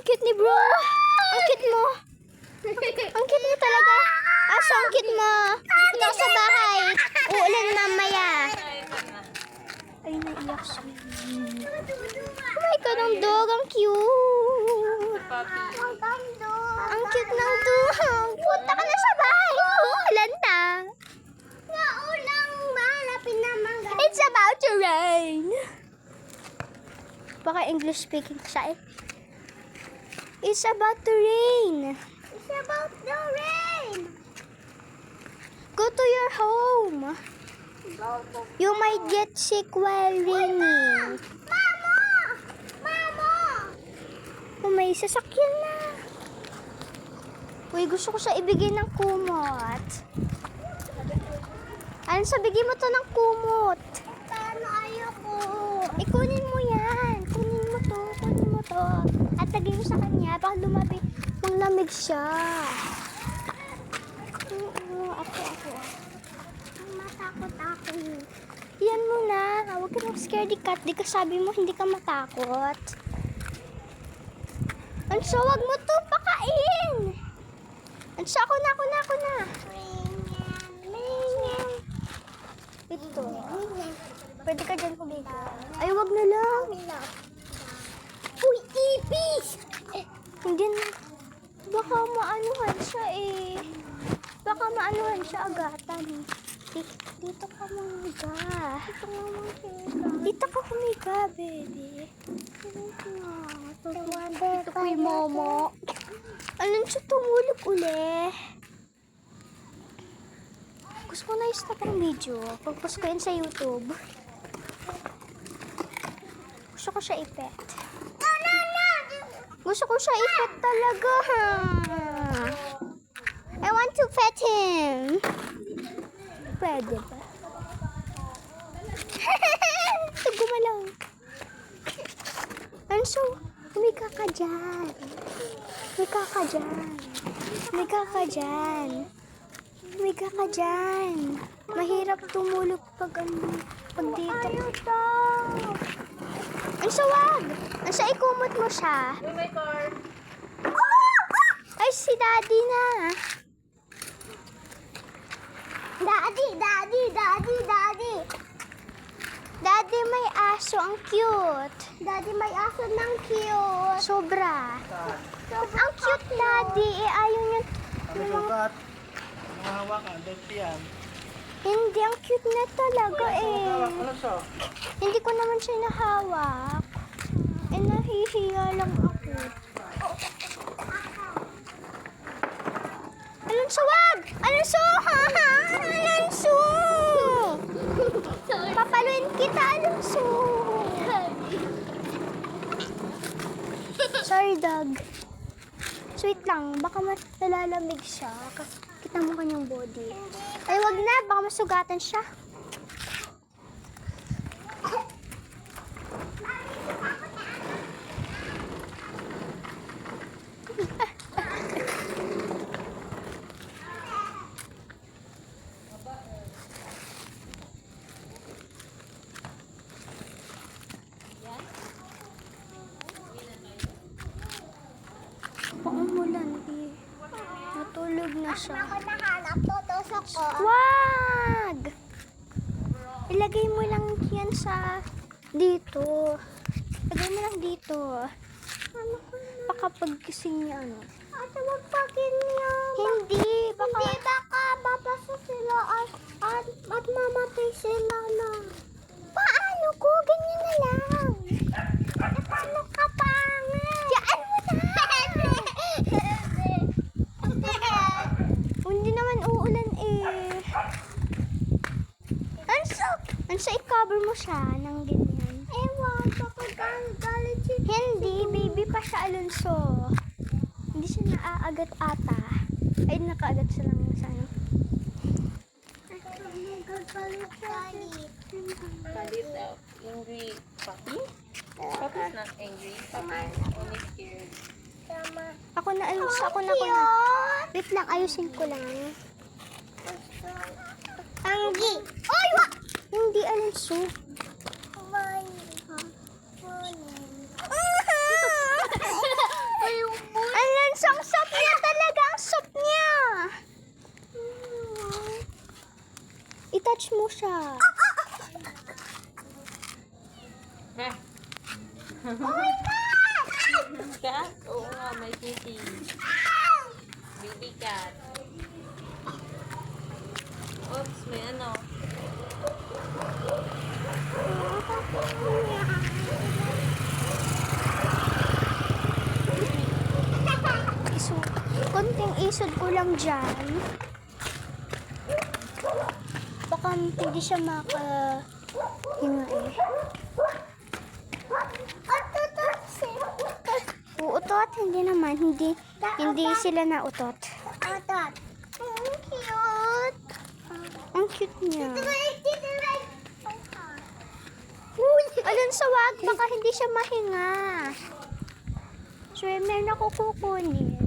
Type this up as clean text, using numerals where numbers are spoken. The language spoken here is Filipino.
Ang cute ni bro. Ang cute mo. Ang cute mo talaga. Aso, ang cute mo. Ito sa bahay. Uulan mamaya. Ay, naiyak siya. Oh my God, ang dog. Ang cute. Ang cute ng dog. Punta ka na sa bahay. Uulan na. It's about to rain. Baka English speaking siya eh. It's about to rain. It's about the rain. Go to your home. You might get sick while raining. Mama! Mama! Oh, may sasakyan na. Uy, gusto ko siya ibigay ng kumot. Ano sa bigay mo to ng kumot? Paano ayoko? Kunin mo yan. Kunin mo to. Kunin mo to. At lagay mo sa kanya. Baka lumabi. Manglamig siya. Ako. Matakot ako. Yan mo na. Huwag ka nang scaredy cat. Di ka sabi mo hindi ka matakot. Anso, wag mo to pakain. Anso, ako na. Ito. Pwede ka dyan kumiga. Ay, wag na lang. Uy, ipis! Hindi na. Baka maanuhan siya eh. Baka maanuhan siya agatan. Dito ka humiga. Dito ka humiga, baby. Ito ko yung momo. Alam siya tumulog uli. Gusto ko na i-stop ang video. Pagpost ko yun sa YouTube. Gusto ko siya i-pet. Gusto ko siya i-pet talaga. I want to pet him. Pwede ba? Gumalaw. Anso, humiga ka dyan. Humiga ka dyan. Mahirap tumulog pag dito. Anso, wag. Anso, ikumot mo siya. Ay, si daddy na. Daddy, may aso. Ang cute. Daddy, may aso ng cute. Sobra. Ang cute, daddy. Ayaw niya. Sugat. Mahawakan, dirty yan. Hindi, ang cute na talaga Ano siya? Hindi ko naman siya nahawak. Nahihiya lang ako. Alonso, wag! Alonso! Alonso! Papaluin kita, Alonso! Sorry, dog. Sweet lang. Baka nalalamig siya. Kita mo kanyang body. Ay, wag na. Baka masugatan siya. Paumulan eh. Natulog na siya. Ako nahanap, tutusok ko. Wag! Ilagay mo lang yan sa dito. Ilagay mo lang dito. Baka pagkising niya ano. Ate, wag pakin niya. Hindi, baka... Hindi, baka babasa sila at mamatay sila na. Paano ko? Ganyan na lang. Paano ka pangit? Diyan mo na! Hindi naman uulan eh. Anso, i-cover mo siya ng ganyan. Ewan, baka galit siya. Hindi, baby pa siya, Alonso. Hindi siya naaagat ata. Ay, nakaagat siya lang sa ano. Galit daw. Angry puppy? Puppy's not angry. Puppy's only scared. Tama. Ako na, Alonso. Ako na. Wait lang, ayusin ko lang. Anggi. Ay, wag! Hindi, Alonso. Bye. Wala mo siya. Cat? Oo nga, may kitty. Baby cat. Oops, may ano. Isod. Konting isod ko lang dyan. Baka hindi siya makahinga eh. Uutot? Hindi naman. Hindi sila nautot. Otot. Cute. Ang cute niya. Dito, right. Uy! Alin sa wag, baka hindi siya mahinga. Swimmer na kukunin.